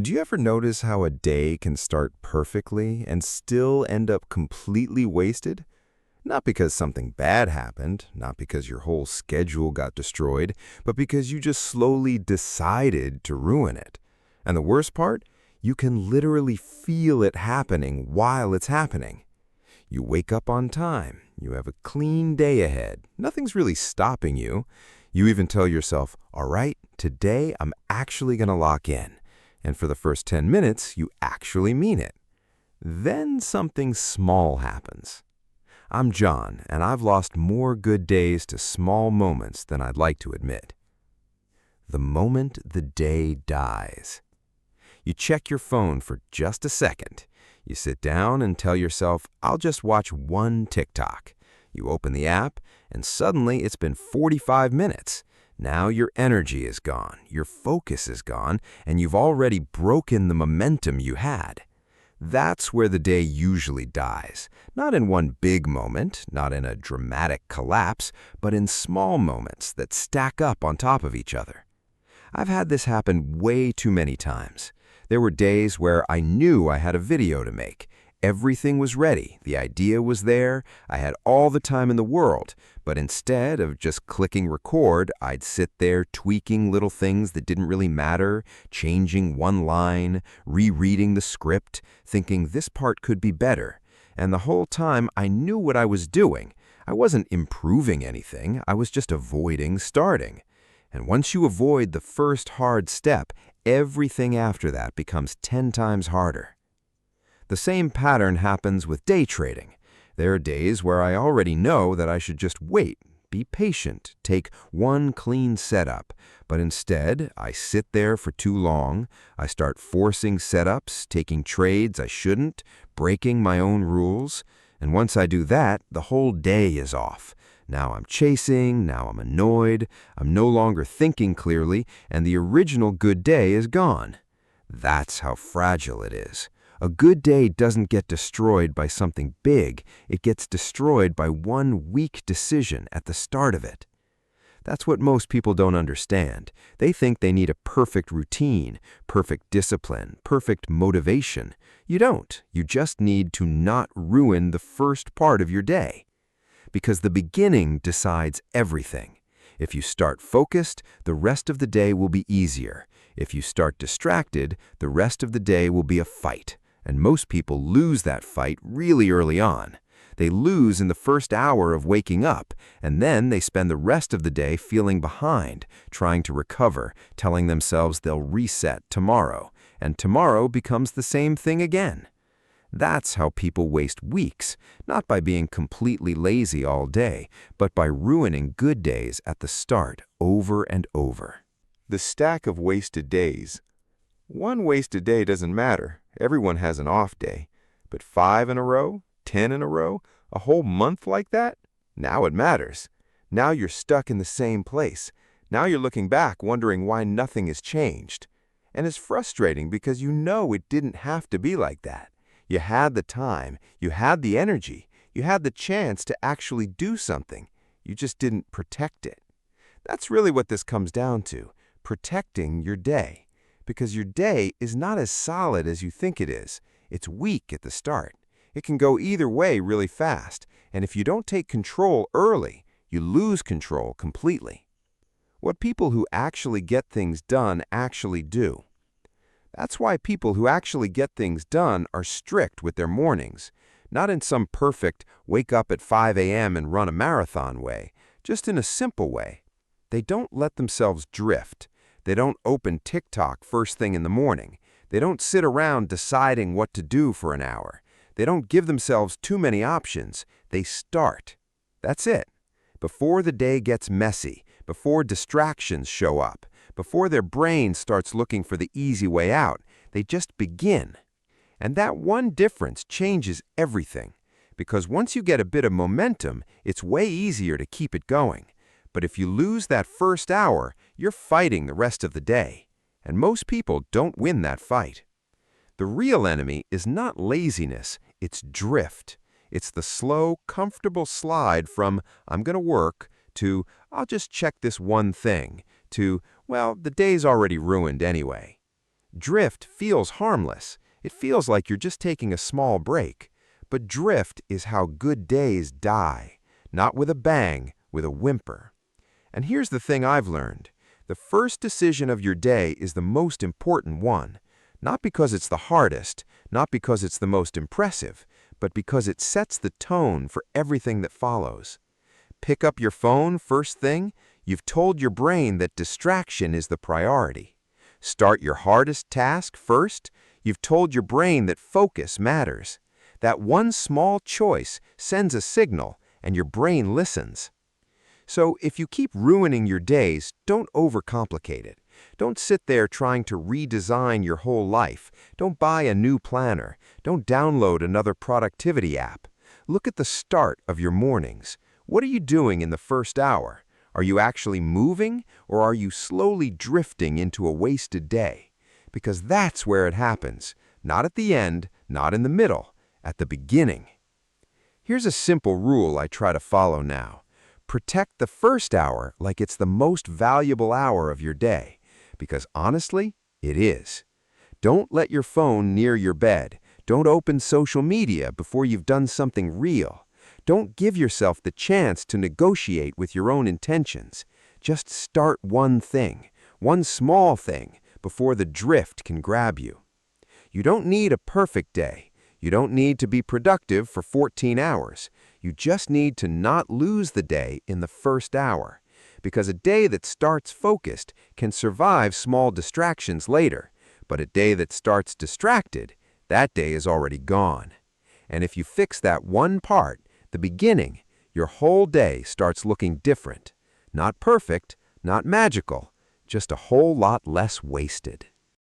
Do you ever notice how a day can start perfectly and still end up completely wasted? Not because something bad happened, not because your whole schedule got destroyed, but because you just slowly decided to ruin it. And the worst part? You can literally feel it happening while it's happening. You wake up on time, you have a clean day ahead, nothing's really stopping you. You even tell yourself, all right, today I'm actually going to lock in. And for the first 10 minutes, you actually mean it. Then something small happens. I'm John, and I've lost more good days to small moments than I'd like to admit. The moment the day dies. You check your phone for just a second. You sit down and tell yourself, I'll just watch one TikTok. You open the app, and suddenly it's been 45 minutes. Now your energy is gone, your focus is gone, and you've already broken the momentum you had. That's where the day usually dies. Not in one big moment, not in a dramatic collapse, but in small moments that stack up on top of each other. I've had this happen way too many times. There were days where I knew I had a video to make. Everything was ready, the idea was there, I had all the time in the world, but instead of just clicking record, I'd sit there tweaking little things that didn't really matter, changing one line, rereading the script, thinking this part could be better. And the whole time I knew what I was doing. I wasn't improving anything, I was just avoiding starting. And once you avoid the first hard step, everything after that becomes 10 times harder. The same pattern happens with day trading. There are days where I already know that I should just wait, be patient, take one clean setup. But instead, I sit there for too long. I start forcing setups, taking trades I shouldn't, breaking my own rules. And once I do that, the whole day is off. Now I'm chasing, now I'm annoyed, I'm no longer thinking clearly, and the original good day is gone. That's how fragile it is. A good day doesn't get destroyed by something big, it gets destroyed by one weak decision at the start of it. That's what most people don't understand. They think they need a perfect routine, perfect discipline, perfect motivation. You don't. You just need to not ruin the first part of your day. Because the beginning decides everything. If you start focused, the rest of the day will be easier. If you start distracted, the rest of the day will be a fight. And most people lose that fight really early on. They lose in the first hour of waking up, and then they spend the rest of the day feeling behind, trying to recover, telling themselves they'll reset tomorrow, and tomorrow becomes the same thing again. That's how people waste weeks, not by being completely lazy all day, but by ruining good days at the start over and over. The stack of wasted days. One wasted day doesn't matter. Everyone has an off day. But 5 in a row, 10 in a row, a whole month like that? Now it matters. Now you're stuck in the same place. Now you're looking back wondering why nothing has changed. And it's frustrating because you know it didn't have to be like that. You had the time, you had the energy, you had the chance to actually do something. You just didn't protect it. That's really what this comes down to, protecting your day. Because your day is not as solid as you think it is. It's weak at the start. It can go either way really fast, and if you don't take control early, you lose control completely. What people who actually get things done actually do. That's why people who actually get things done are strict with their mornings, not in some perfect wake up at 5 a.m. and run a marathon way, just in a simple way. They don't let themselves drift. They don't open TikTok first thing in the morning. They don't sit around deciding what to do for an hour. They don't give themselves too many options. They start. That's it. Before the day gets messy, before distractions show up, before their brain starts looking for the easy way out, they just begin. And that one difference changes everything. Because once you get a bit of momentum, it's way easier to keep it going. But if you lose that first hour, you're fighting the rest of the day. And most people don't win that fight. The real enemy is not laziness, it's drift. It's the slow, comfortable slide from, I'm going to work, to, I'll just check this one thing, to, well, the day's already ruined anyway. Drift feels harmless. It feels like you're just taking a small break. But drift is how good days die. Not with a bang, with a whimper. And here's the thing I've learned. The first decision of your day is the most important one. Not because it's the hardest, not because it's the most impressive, but because it sets the tone for everything that follows. Pick up your phone first thing, you've told your brain that distraction is the priority. Start your hardest task first, you've told your brain that focus matters. That one small choice sends a signal, and your brain listens. So if you keep ruining your days, don't overcomplicate it. Don't sit there trying to redesign your whole life. Don't buy a new planner. Don't download another productivity app. Look at the start of your mornings. What are you doing in the first hour? Are you actually moving, or are you slowly drifting into a wasted day? Because that's where it happens. Not at the end, not in the middle, at the beginning. Here's a simple rule I try to follow now. Protect the first hour like it's the most valuable hour of your day. Because honestly, it is. Don't let your phone near your bed. Don't open social media before you've done something real. Don't give yourself the chance to negotiate with your own intentions. Just start one thing, one small thing, before the drift can grab you. You don't need a perfect day. You don't need to be productive for 14 hours. You just need to not lose the day in the first hour. Because a day that starts focused can survive small distractions later, but a day that starts distracted, that day is already gone. And if you fix that one part, the beginning, your whole day starts looking different. Not perfect, not magical, just a whole lot less wasted.